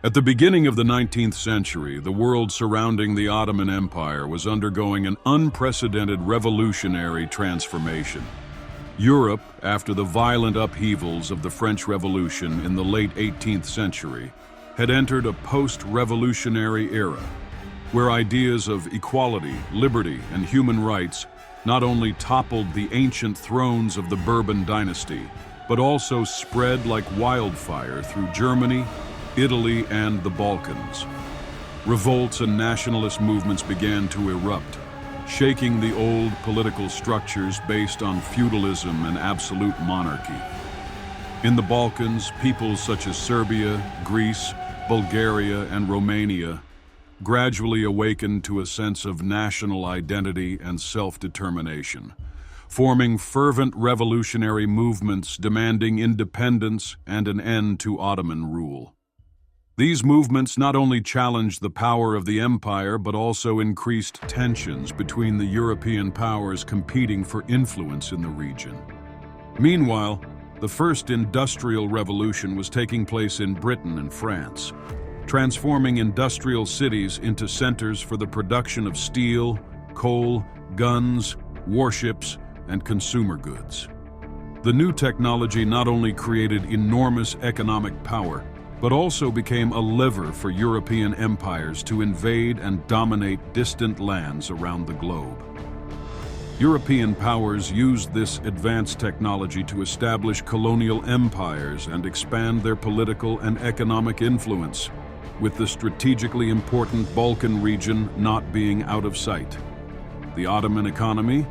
At the beginning of the 19th century, the world surrounding the Ottoman Empire was undergoing an unprecedented revolutionary transformation. Europe, after the violent upheavals of the French Revolution in the late 18th century, had entered a post-revolutionary era, where ideas of equality, liberty, and human rights not only toppled the ancient thrones of the Bourbon dynasty, but also spread like wildfire through Germany, Italy, and the Balkans. Revolts and nationalist movements began to erupt, shaking the old political structures based on feudalism and absolute monarchy. In the Balkans, peoples such as Serbia, Greece, Bulgaria, and Romania gradually awakened to a sense of national identity and self-determination, forming fervent revolutionary movements demanding independence and an end to Ottoman rule. These movements not only challenged the power of the empire, but also increased tensions between the European powers competing for influence in the region. Meanwhile, the first industrial revolution was taking place in Britain and France, transforming industrial cities into centers for the production of steel, coal, guns, warships, and consumer goods. The new technology not only created enormous economic power, but also became a lever for European empires to invade and dominate distant lands around the globe. European powers used this advanced technology to establish colonial empires and expand their political and economic influence, with the strategically important Balkan region not being out of sight. The Ottoman economy,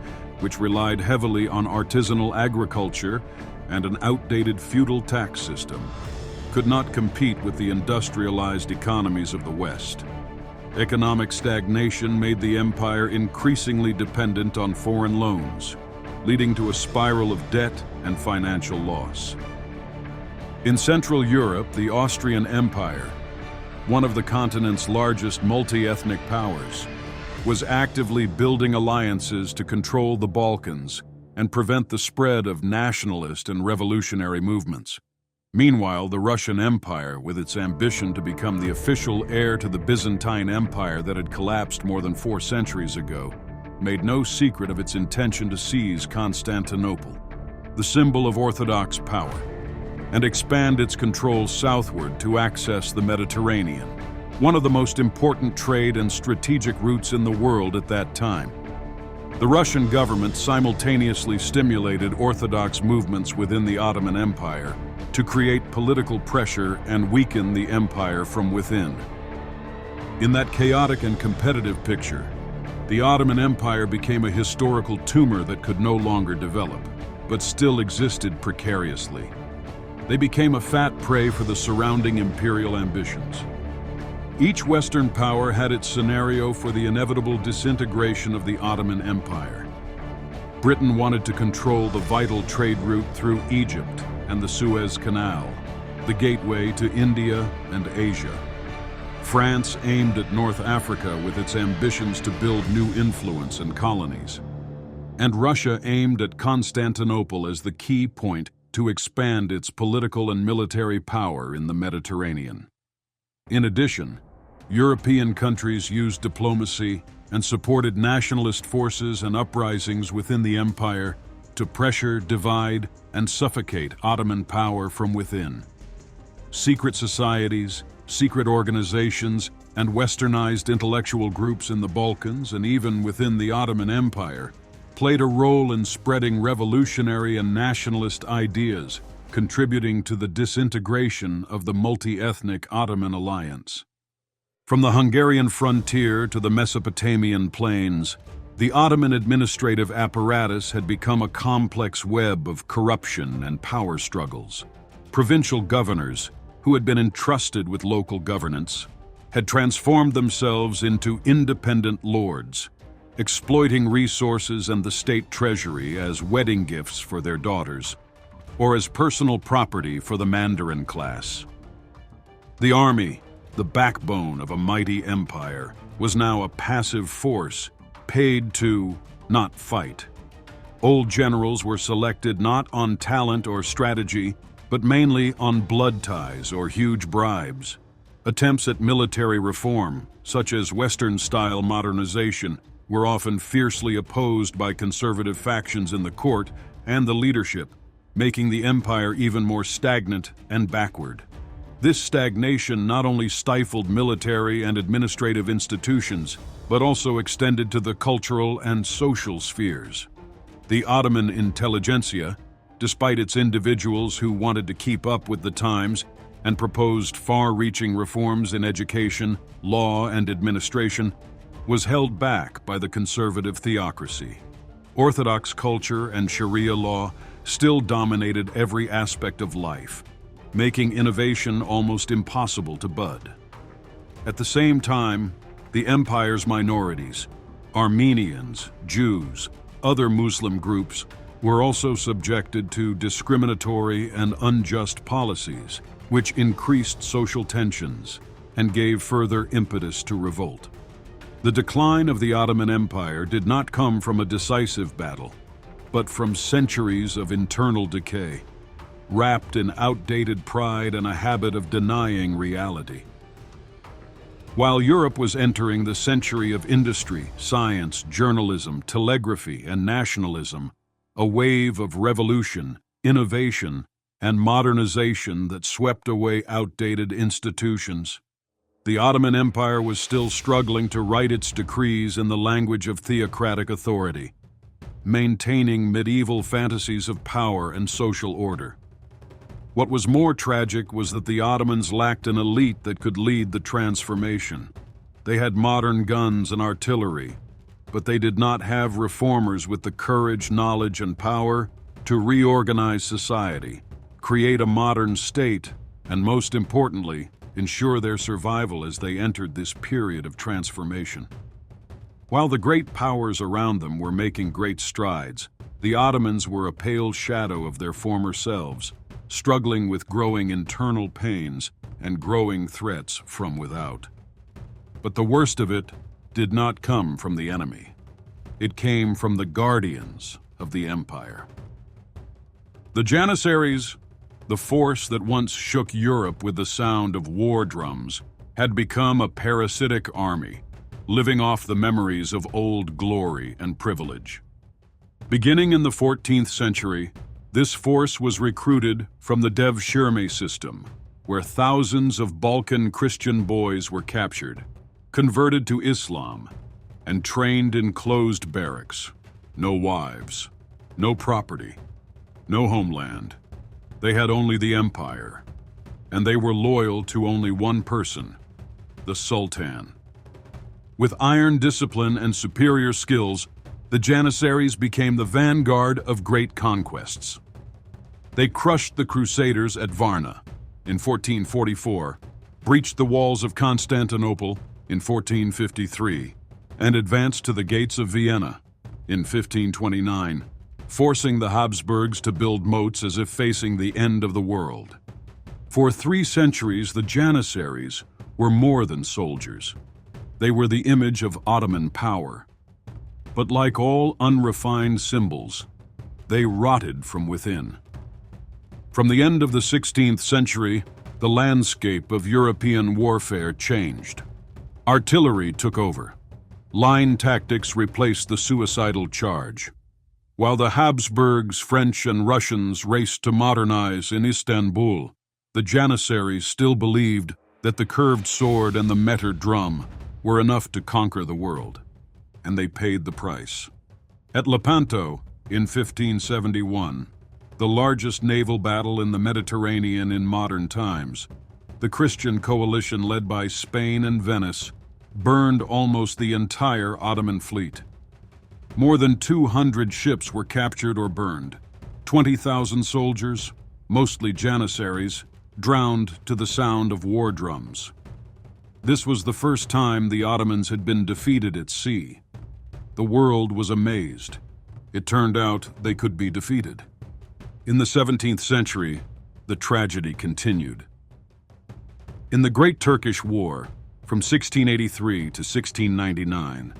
which relied heavily on artisanal agriculture and an outdated feudal tax system, could not compete with the industrialized economies of the West. Economic stagnation made the empire increasingly dependent on foreign loans, leading to a spiral of debt and financial loss. In Central Europe, the Austrian Empire, one of the continent's largest multi-ethnic powers, was actively building alliances to control the Balkans and prevent the spread of nationalist and revolutionary movements. Meanwhile, the Russian Empire, with its ambition to become the official heir to the Byzantine Empire that had collapsed more than 4 centuries ago, made no secret of its intention to seize Constantinople, the symbol of Orthodox power, and expand its control southward to access the Mediterranean, one of the most important trade and strategic routes in the world at that time. The Russian government simultaneously stimulated Orthodox movements within the Ottoman Empire to create political pressure and weaken the empire from within. In that chaotic and competitive picture, the Ottoman Empire became a historical tumor that could no longer develop, but still existed precariously. They became a fat prey for the surrounding imperial ambitions. Each Western power had its scenario for the inevitable disintegration of the Ottoman Empire. Britain wanted to control the vital trade route through Egypt and the Suez Canal, the gateway to India and Asia. France aimed at North Africa with its ambitions to build new influence and colonies. And Russia aimed at Constantinople as the key point to expand its political and military power in the Mediterranean. In addition, European countries used diplomacy and supported nationalist forces and uprisings within the empire to pressure, divide, and suffocate Ottoman power from within. Secret societies, secret organizations, and westernized intellectual groups in the Balkans and even within the Ottoman Empire played a role in spreading revolutionary and nationalist ideas, contributing to the disintegration of the multi-ethnic Ottoman alliance. From the Hungarian frontier to the Mesopotamian plains, the Ottoman administrative apparatus had become a complex web of corruption and power struggles. Provincial governors, who had been entrusted with local governance, had transformed themselves into independent lords, exploiting resources and the state treasury as wedding gifts for their daughters, or as personal property for the Mandarin class. The army, the backbone of a mighty empire, was now a passive force, paid to not fight. Old generals were selected not on talent or strategy, but mainly on blood ties or huge bribes. Attempts at military reform, such as Western-style modernization, were often fiercely opposed by conservative factions in the court and the leadership, making the empire even more stagnant and backward. This stagnation not only stifled military and administrative institutions, but also extended to the cultural and social spheres. The Ottoman intelligentsia, despite its individuals who wanted to keep up with the times and proposed far-reaching reforms in education, law, and administration, was held back by the conservative theocracy. Orthodox culture and Sharia law still dominated every aspect of life, making innovation almost impossible to bud. At the same time, the empire's minorities, Armenians, Jews, other Muslim groups, were also subjected to discriminatory and unjust policies, which increased social tensions and gave further impetus to revolt. The decline of the Ottoman Empire did not come from a decisive battle, but from centuries of internal decay, wrapped in outdated pride and a habit of denying reality. While Europe was entering the century of industry, science, journalism, telegraphy, and nationalism, a wave of revolution, innovation, and modernization that swept away outdated institutions, the Ottoman Empire was still struggling to write its decrees in the language of theocratic authority, maintaining medieval fantasies of power and social order. What was more tragic was that the Ottomans lacked an elite that could lead the transformation. They had modern guns and artillery, but they did not have reformers with the courage, knowledge, and power to reorganize society, create a modern state, and most importantly, ensure their survival as they entered this period of transformation. While the great powers around them were making great strides, the Ottomans were a pale shadow of their former selves, struggling with growing internal pains and growing threats from without. But the worst of it did not come from the enemy. It came from the guardians of the empire. The Janissaries, the force that once shook Europe with the sound of war drums, had become a parasitic army, living off the memories of old glory and privilege. Beginning in the 14th century, this force was recruited from the Devshirme system, where thousands of Balkan Christian boys were captured, converted to Islam, and trained in closed barracks. No wives, no property, no homeland. They had only the empire, and they were loyal to only one person, the Sultan. With iron discipline and superior skills, the Janissaries became the vanguard of great conquests. They crushed the Crusaders at Varna in 1444, breached the walls of Constantinople in 1453, and advanced to the gates of Vienna in 1529, forcing the Habsburgs to build moats as if facing the end of the world. For 3 centuries, the Janissaries were more than soldiers. They were the image of Ottoman power. But like all unrefined symbols, they rotted from within. From the end of the 16th century, the landscape of European warfare changed. Artillery took over. Line tactics replaced the suicidal charge. While the Habsburgs, French, and Russians raced to modernize in Istanbul, the Janissaries still believed that the curved sword and the meter drum were enough to conquer the world, and they paid the price. At Lepanto in 1571, the largest naval battle in the Mediterranean in modern times, the Christian coalition led by Spain and Venice burned almost the entire Ottoman fleet. More than 200 ships were captured or burned. 20,000 soldiers, mostly Janissaries, drowned to the sound of war drums. This was the first time the Ottomans had been defeated at sea. The world was amazed. It turned out they could be defeated. In the 17th century, the tragedy continued. In the Great Turkish War, from 1683 to 1699,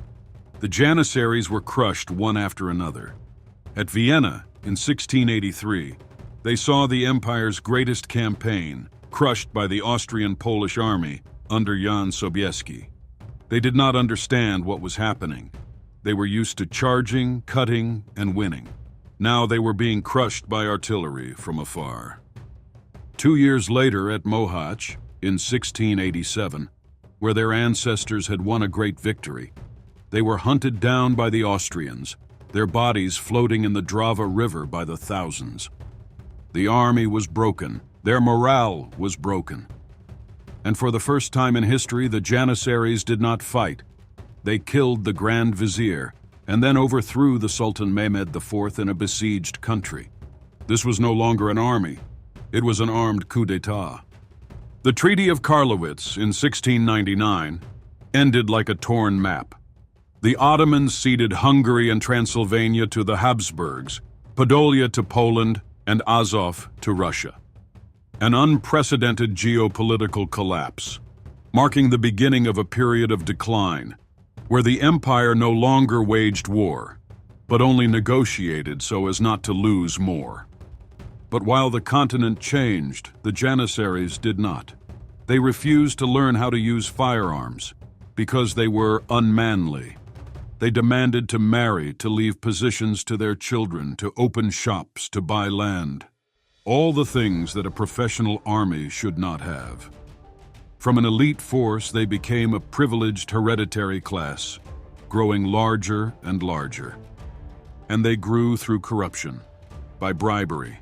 the Janissaries were crushed one after another. At Vienna, in 1683, they saw the empire's greatest campaign crushed by the Austrian-Polish army under Jan Sobieski. They did not understand what was happening. They were used to charging, cutting, and winning. Now they were being crushed by artillery from afar. 2 years later at Mohacs, in 1687, where their ancestors had won a great victory, they were hunted down by the Austrians, their bodies floating in the Drava River by the thousands. The army was broken, their morale was broken. And for the first time in history, the Janissaries did not fight. They killed the Grand Vizier and then overthrew the Sultan Mehmed IV in a besieged country. This was no longer an army. It was an armed coup d'etat. The Treaty of Karlowitz in 1699 ended like a torn map. The Ottomans ceded Hungary and Transylvania to the Habsburgs, Podolia to Poland, and Azov to Russia. An unprecedented geopolitical collapse, marking the beginning of a period of decline, where the empire no longer waged war, but only negotiated so as not to lose more. But while the continent changed, the Janissaries did not. They refused to learn how to use firearms because they were unmanly. They demanded to marry, to leave positions to their children, to open shops, to buy land. All the things that a professional army should not have. From an elite force, they became a privileged hereditary class, growing larger and larger. And they grew through corruption, by bribery,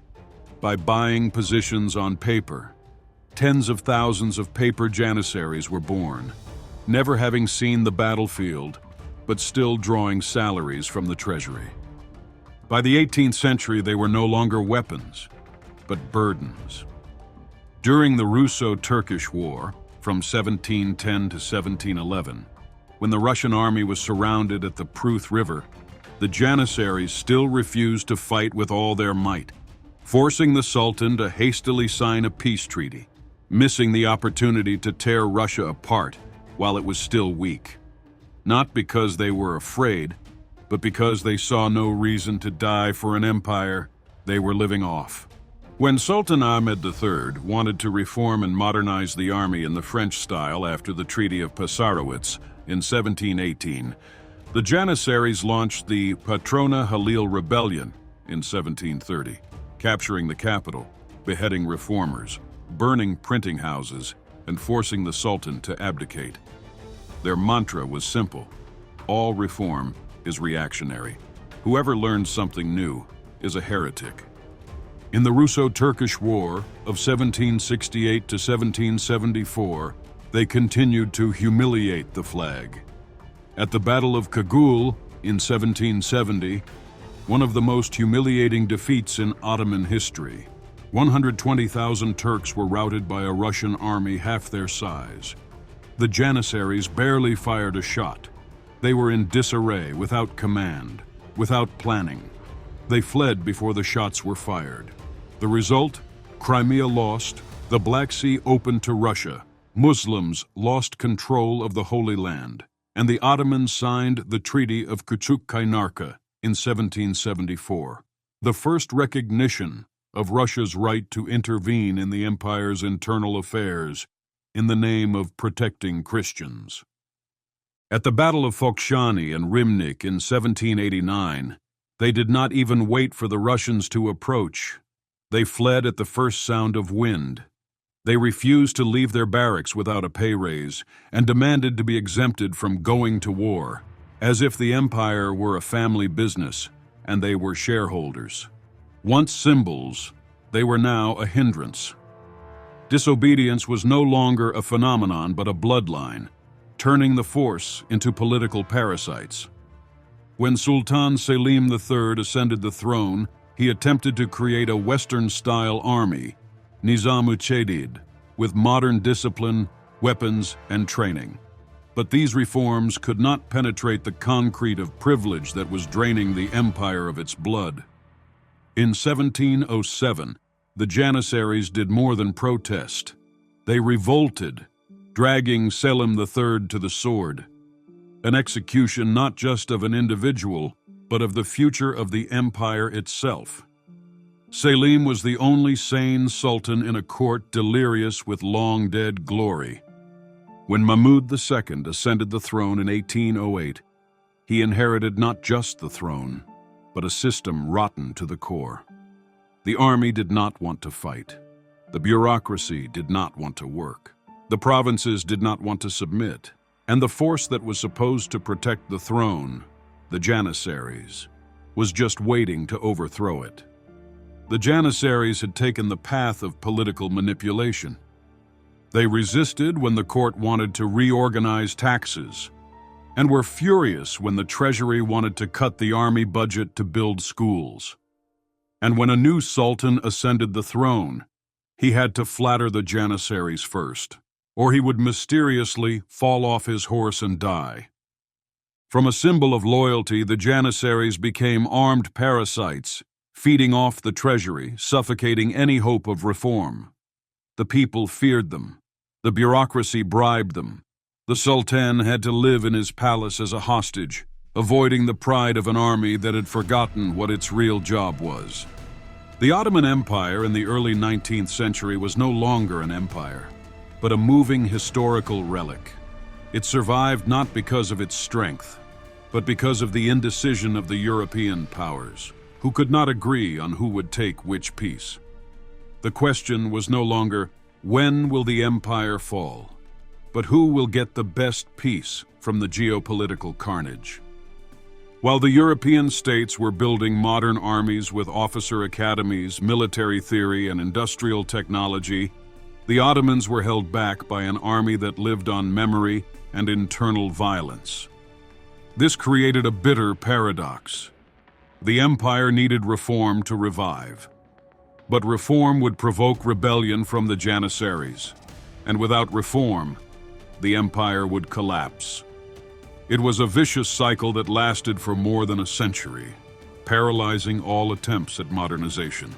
by buying positions on paper. Tens of thousands of paper Janissaries were born, never having seen the battlefield, but still drawing salaries from the treasury. By the 18th century, they were no longer weapons, but burdens. During the Russo-Turkish War, from 1710 to 1711, when the Russian army was surrounded at the Pruth River, the Janissaries still refused to fight with all their might, forcing the Sultan to hastily sign a peace treaty, missing the opportunity to tear Russia apart while it was still weak. Not because they were afraid, but because they saw no reason to die for an empire they were living off. When Sultan Ahmed III wanted to reform and modernize the army in the French style after the Treaty of Passarowitz in 1718, the Janissaries launched the Patrona Halil Rebellion in 1730, capturing the capital, beheading reformers, burning printing houses, and forcing the Sultan to abdicate. Their mantra was simple: all reform is reactionary. Whoever learns something new is a heretic. In the Russo-Turkish War of 1768 to 1774, they continued to humiliate the flag. At the Battle of Kagul in 1770, one of the most humiliating defeats in Ottoman history, 120,000 Turks were routed by a Russian army half their size. The Janissaries barely fired a shot. They were in disarray, without command, without planning. They fled before the shots were fired. The result? Crimea lost, the Black Sea opened to Russia, Muslims lost control of the Holy Land, and the Ottomans signed the Treaty of Küçük-Kaynarca in 1774, the first recognition of Russia's right to intervene in the empire's internal affairs in the name of protecting Christians. At the Battle of Fokshani and Rymnik in 1789, they did not even wait for the Russians to approach. They fled at the first sound of wind. They refused to leave their barracks without a pay raise and demanded to be exempted from going to war, as if the empire were a family business and they were shareholders. Once symbols, they were now a hindrance. Disobedience was no longer a phenomenon but a bloodline, turning the force into political parasites. When Sultan Selim III ascended the throne, he attempted to create a Western-style army, Nizam-u-Chedid, with modern discipline, weapons, and training. But these reforms could not penetrate the concrete of privilege that was draining the empire of its blood. In 1707, the Janissaries did more than protest. They revolted, dragging Selim III to the sword, an execution not just of an individual, but of the future of the empire itself. Selim was the only sane sultan in a court delirious with long-dead glory. When Mahmud II ascended the throne in 1808, he inherited not just the throne, but a system rotten to the core. The army did not want to fight. The bureaucracy did not want to work. The provinces did not want to submit. And the force that was supposed to protect the throne, the Janissaries, was just waiting to overthrow it. The Janissaries had taken the path of political manipulation. They resisted when the court wanted to reorganize taxes, and were furious when the treasury wanted to cut the army budget to build schools. And when a new sultan ascended the throne, he had to flatter the Janissaries first, or he would mysteriously fall off his horse and die. From a symbol of loyalty, the Janissaries became armed parasites, feeding off the treasury, suffocating any hope of reform. The people feared them. The bureaucracy bribed them. The Sultan had to live in his palace as a hostage, avoiding the pride of an army that had forgotten what its real job was. The Ottoman Empire in the early 19th century was no longer an empire, but a moving historical relic. It survived not because of its strength, but because of the indecision of the European powers, who could not agree on who would take which piece. The question was no longer, when will the empire fall, but who will get the best piece from the geopolitical carnage? While the European states were building modern armies with officer academies, military theory, and industrial technology, the Ottomans were held back by an army that lived on memory and internal violence. This created a bitter paradox. The empire needed reform to revive. But reform would provoke rebellion from the Janissaries, and without reform, the empire would collapse. It was a vicious cycle that lasted for more than a century, paralyzing all attempts at modernization.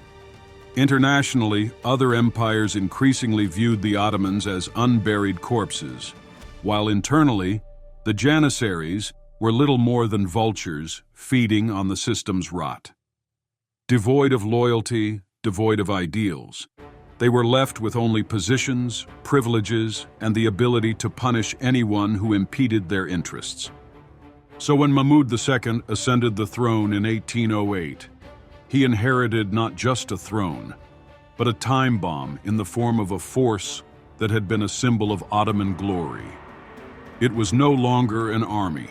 Internationally, other empires increasingly viewed the Ottomans as unburied corpses, while internally, the Janissaries were little more than vultures feeding on the system's rot. Devoid of loyalty, devoid of ideals, they were left with only positions, privileges, and the ability to punish anyone who impeded their interests. So when Mahmud II ascended the throne in 1808, he inherited not just a throne, but a time bomb in the form of a force that had been a symbol of Ottoman glory. It was no longer an army.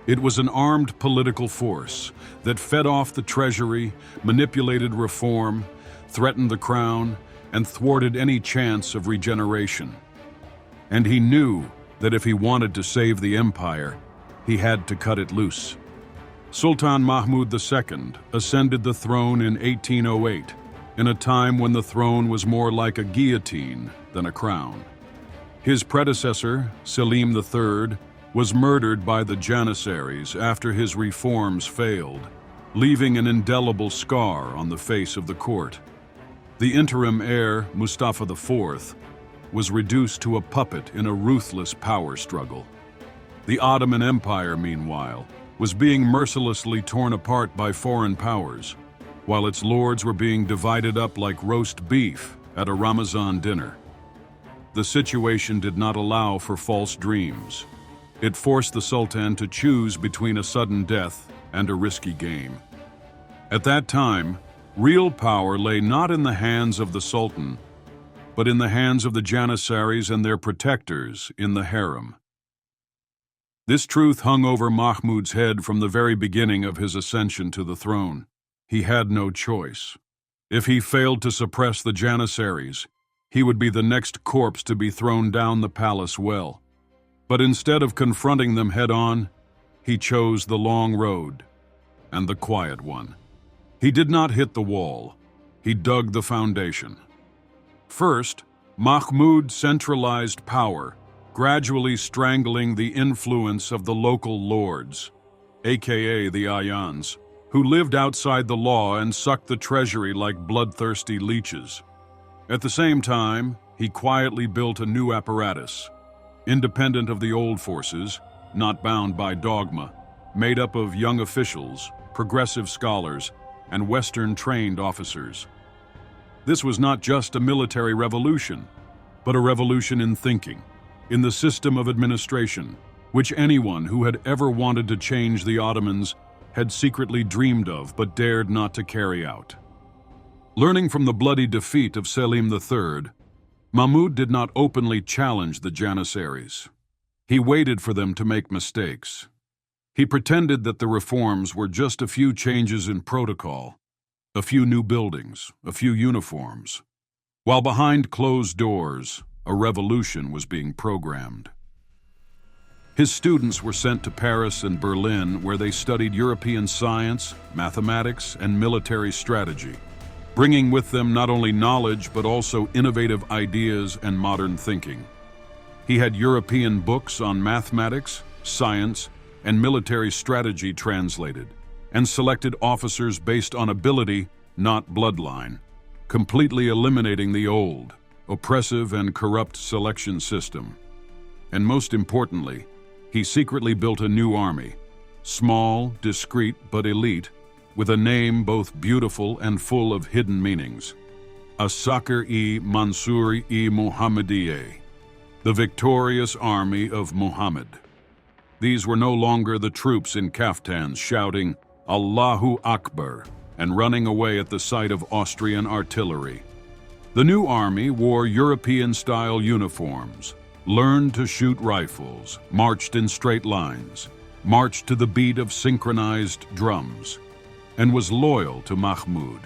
It was an armed political force that fed off the treasury, manipulated reform, threatened the crown, and thwarted any chance of regeneration. And he knew that if he wanted to save the empire, he had to cut it loose. Sultan Mahmud II ascended the throne in 1808, in a time when the throne was more like a guillotine than a crown. His predecessor, Selim III, was murdered by the Janissaries after his reforms failed, leaving an indelible scar on the face of the court. The interim heir, Mustafa IV, was reduced to a puppet in a ruthless power struggle. The Ottoman Empire, meanwhile, was being mercilessly torn apart by foreign powers, while its lords were being divided up like roast beef at a Ramazan dinner. The situation did not allow for false dreams. It forced the Sultan to choose between a sudden death and a risky game. At that time, real power lay not in the hands of the Sultan, but in the hands of the Janissaries and their protectors in the harem. This truth hung over Mahmud's head from the very beginning of his ascension to the throne. He had no choice. If he failed to suppress the Janissaries, he would be the next corpse to be thrown down the palace well. But instead of confronting them head-on, he chose the long road and the quiet one. He did not hit the wall. He dug the foundation. First, Mahmud centralized power, gradually strangling the influence of the local lords, aka the Ayans, who lived outside the law and sucked the treasury like bloodthirsty leeches. At the same time, he quietly built a new apparatus, independent of the old forces, not bound by dogma, made up of young officials, progressive scholars, and Western-trained officers. This was not just a military revolution, but a revolution in thinking. in the system of administration, which anyone who had ever wanted to change the Ottomans had secretly dreamed of but dared not to carry out. Learning from the bloody defeat of Selim III, Mahmud did not openly challenge the Janissaries. He waited for them to make mistakes. He pretended that the reforms were just a few changes in protocol, a few new buildings, a few uniforms, while behind closed doors, a revolution was being programmed. His students were sent to Paris and Berlin, where they studied European science, mathematics, and military strategy, bringing with them not only knowledge but also innovative ideas and modern thinking. He had European books on mathematics, science, and military strategy translated, and selected officers based on ability, not bloodline, completely eliminating the old, oppressive and corrupt selection system. And most importantly, he secretly built a new army, small, discreet, but elite, with a name both beautiful and full of hidden meanings. Massacre Mansuri Muhammadiyeh, the victorious army of Muhammad. These were no longer the troops in kaftans shouting, "Allahu Akbar," and running away at the sight of Austrian artillery. The new army wore European-style uniforms, learned to shoot rifles, marched in straight lines, marched to the beat of synchronized drums, and was loyal to Mahmud.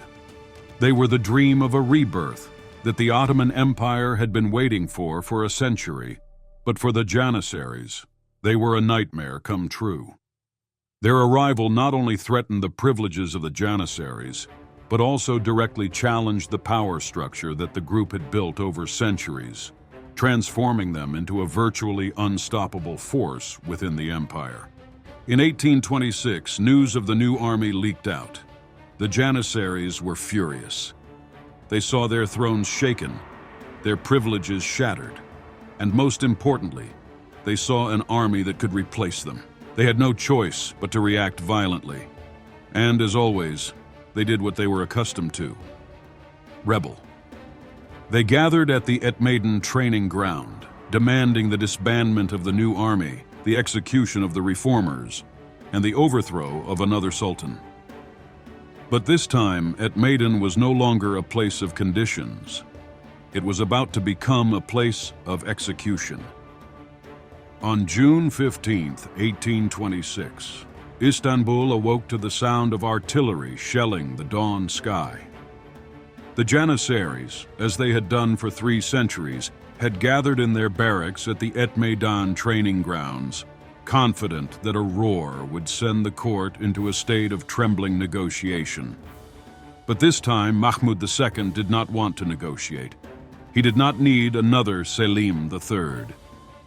They were the dream of a rebirth that the Ottoman Empire had been waiting for a century, but for the Janissaries, they were a nightmare come true. Their arrival not only threatened the privileges of the Janissaries, but also directly challenged the power structure that the group had built over centuries, transforming them into a virtually unstoppable force within the empire. In 1826, news of the new army leaked out. The Janissaries were furious. They saw their thrones shaken, their privileges shattered, and most importantly, they saw an army that could replace them. They had no choice but to react violently. And as always, they did what they were accustomed to: rebel. They gathered at the Etmeydan training ground, demanding the disbandment of the new army, the execution of the reformers, and the overthrow of another sultan. But this time, Etmeydan was no longer a place of conditions. It was about to become a place of execution. On June 15, 1826, Istanbul awoke to the sound of artillery shelling the dawn sky. The Janissaries, as they had done for 3 centuries, had gathered in their barracks at the Etmeydan training grounds, confident that a roar would send the court into a state of trembling negotiation. But this time, Mahmud II did not want to negotiate. He did not need another Selim III.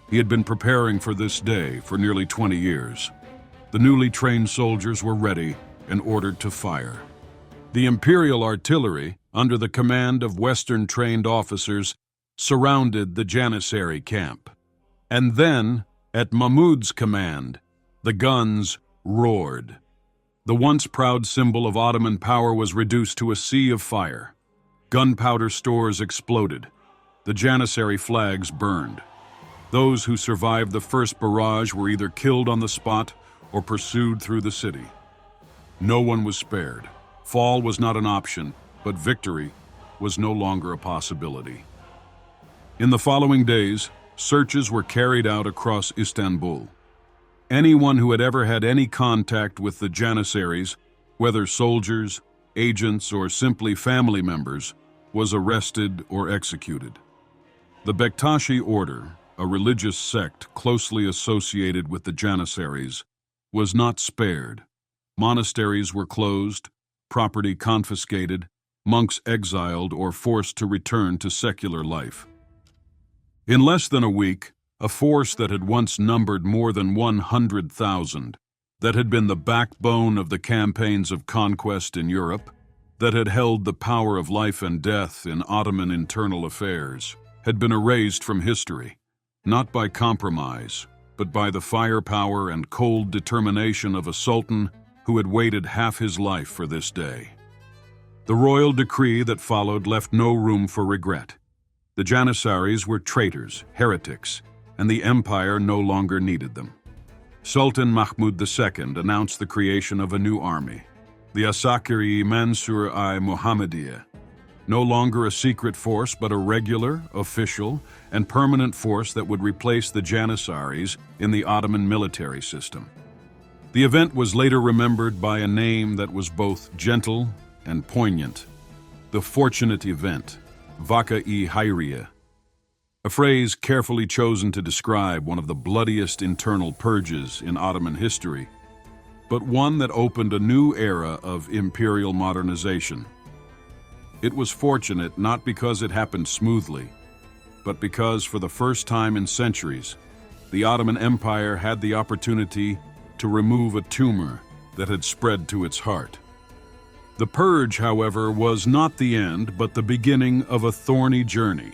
He had been preparing for this day for nearly 20 years. The newly trained soldiers were ready and ordered to fire. The imperial artillery, under the command of Western-trained officers, surrounded the Janissary camp. And then, at Mahmud's command, the guns roared. The once proud symbol of Ottoman power was reduced to a sea of fire. Gunpowder stores exploded. The Janissary flags burned. Those who survived the first barrage were either killed on the spot or pursued through the city. No one was spared. Fall was not an option, but victory was no longer a possibility. In the following days, searches were carried out across Istanbul. Anyone who had ever had any contact with the Janissaries, whether soldiers, agents, or simply family members, was arrested or executed. The Bektashi order, a religious sect closely associated with the Janissaries, was not spared. Monasteries were closed, property confiscated, monks exiled or forced to return to secular life. In less than a week, a force that had once numbered more than 100,000, that had been the backbone of the campaigns of conquest in Europe, that had held the power of life and death in Ottoman internal affairs, had been erased from history, not by compromise, but by the firepower and cold determination of a sultan who had waited half his life for this day. The royal decree that followed left no room for regret. The Janissaries were traitors, heretics, and the empire no longer needed them. Sultan Mahmud II announced the creation of a new army, the Asakiri Mansur-i Muhammadiyah, no longer a secret force but a regular, official, and permanent force that would replace the Janissaries in the Ottoman military system. The event was later remembered by a name that was both gentle and poignant: the fortunate event, Vaka-i Hayriye, a phrase carefully chosen to describe one of the bloodiest internal purges in Ottoman history, but one that opened a new era of imperial modernization. It was fortunate not because it happened smoothly, but because for the first time in centuries, the Ottoman Empire had the opportunity to remove a tumor that had spread to its heart. The purge, however, was not the end, but the beginning of a thorny journey.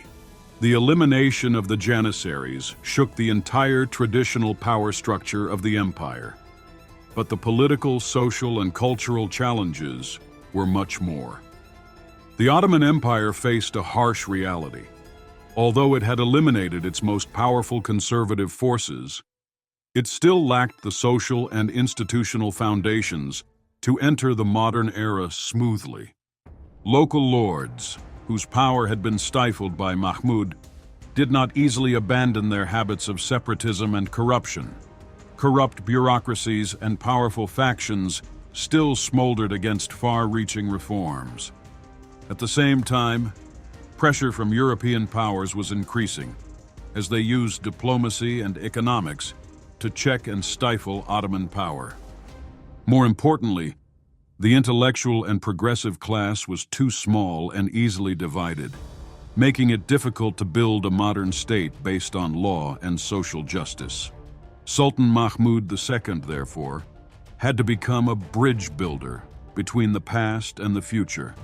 The elimination of the Janissaries shook the entire traditional power structure of the empire. But the political, social, and cultural challenges were much more. The Ottoman Empire faced a harsh reality. Although it had eliminated its most powerful conservative forces, it still lacked the social and institutional foundations to enter the modern era smoothly. Local lords, whose power had been stifled by Mahmud, did not easily abandon their habits of separatism and corruption. Corrupt bureaucracies and powerful factions still smoldered against far-reaching reforms. At the same time, pressure from European powers was increasing as they used diplomacy and economics to check and stifle Ottoman power. More importantly, the intellectual and progressive class was too small and easily divided, making it difficult to build a modern state based on law and social justice. Sultan Mahmud II, therefore, had to become a bridge builder between the past and the future.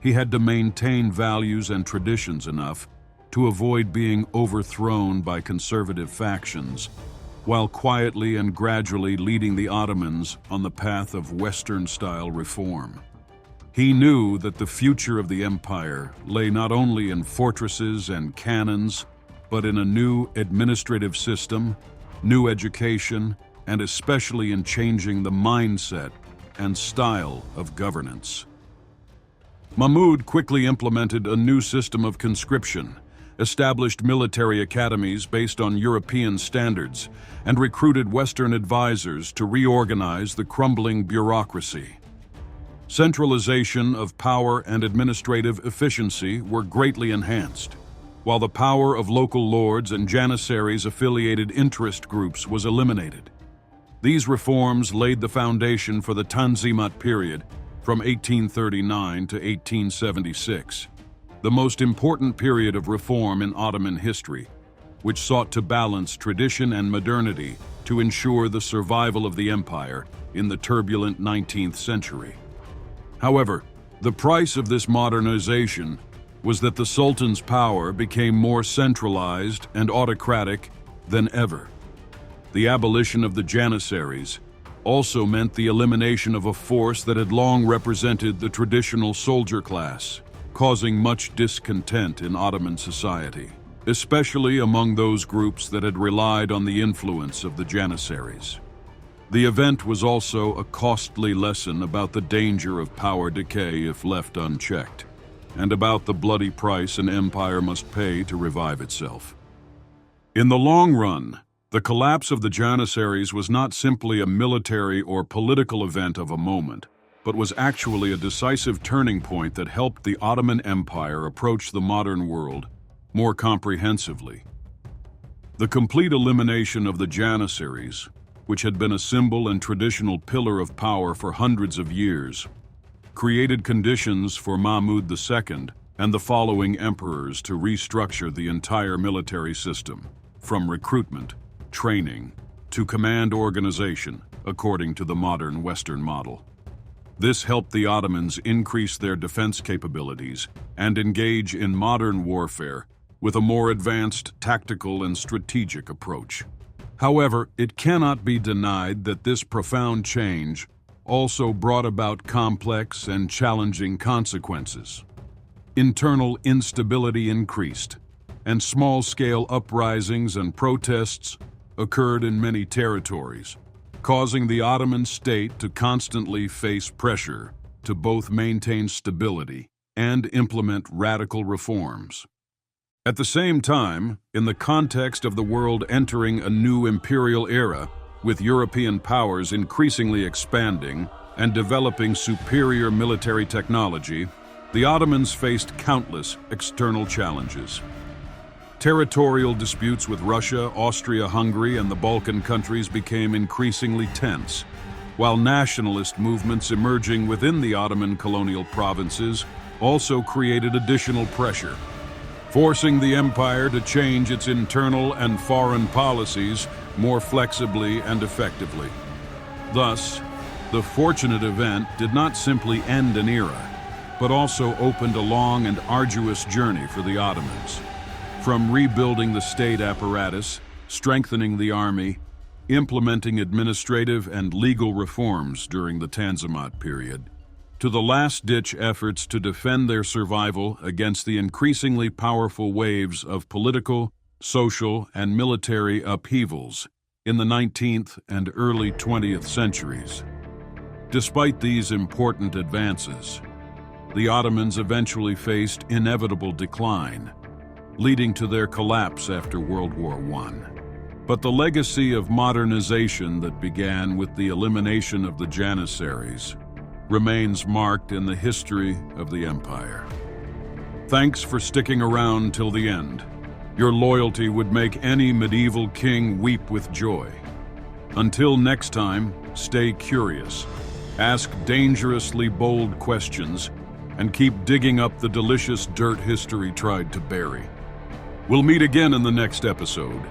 He had to maintain values and traditions enough to avoid being overthrown by conservative factions, while quietly and gradually leading the Ottomans on the path of Western-style reform. He knew that the future of the empire lay not only in fortresses and cannons, but in a new administrative system, new education, and especially in changing the mindset and style of governance. Mahmud quickly implemented a new system of conscription, established military academies based on European standards, and recruited Western advisors to reorganize the crumbling bureaucracy. Centralization of power and administrative efficiency were greatly enhanced, while the power of local lords and Janissaries-affiliated interest groups was eliminated. These reforms laid the foundation for the Tanzimat period from 1839 to 1876, the most important period of reform in Ottoman history, which sought to balance tradition and modernity to ensure the survival of the empire in the turbulent 19th century. However, the price of this modernization was that the Sultan's power became more centralized and autocratic than ever. The abolition of the Janissaries also meant the elimination of a force that had long represented the traditional soldier class, causing much discontent in Ottoman society, especially among those groups that had relied on the influence of the Janissaries. The event was also a costly lesson about the danger of power decay if left unchecked, and about the bloody price an empire must pay to revive itself. In the long run, the collapse of the Janissaries was not simply a military or political event of a moment, but was actually a decisive turning point that helped the Ottoman Empire approach the modern world more comprehensively. The complete elimination of the Janissaries, which had been a symbol and traditional pillar of power for hundreds of years, created conditions for Mahmud II and the following emperors to restructure the entire military system, from recruitment, training, to command organization, according to the modern Western model. This helped the Ottomans increase their defense capabilities and engage in modern warfare with a more advanced tactical and strategic approach. However, it cannot be denied that this profound change also brought about complex and challenging consequences. Internal instability increased, and small-scale uprisings and protests occurred in many territories, causing the Ottoman state to constantly face pressure to both maintain stability and implement radical reforms. At the same time, in the context of the world entering a new imperial era, with European powers increasingly expanding and developing superior military technology, the Ottomans faced countless external challenges. Territorial disputes with Russia, Austria-Hungary, and the Balkan countries became increasingly tense, while nationalist movements emerging within the Ottoman colonial provinces also created additional pressure, forcing the empire to change its internal and foreign policies more flexibly and effectively. Thus, the fortunate event did not simply end an era, but also opened a long and arduous journey for the Ottomans. From rebuilding the state apparatus, strengthening the army, implementing administrative and legal reforms during the Tanzimat period, to the last-ditch efforts to defend their survival against the increasingly powerful waves of political, social, and military upheavals in the 19th and early 20th centuries. Despite these important advances, the Ottomans eventually faced inevitable decline, leading to their collapse after World War I. But the legacy of modernization that began with the elimination of the Janissaries remains marked in the history of the empire. Thanks for sticking around till the end. Your loyalty would make any medieval king weep with joy. Until next time, stay curious, ask dangerously bold questions, and keep digging up the delicious dirt history tried to bury. We'll meet again in the next episode.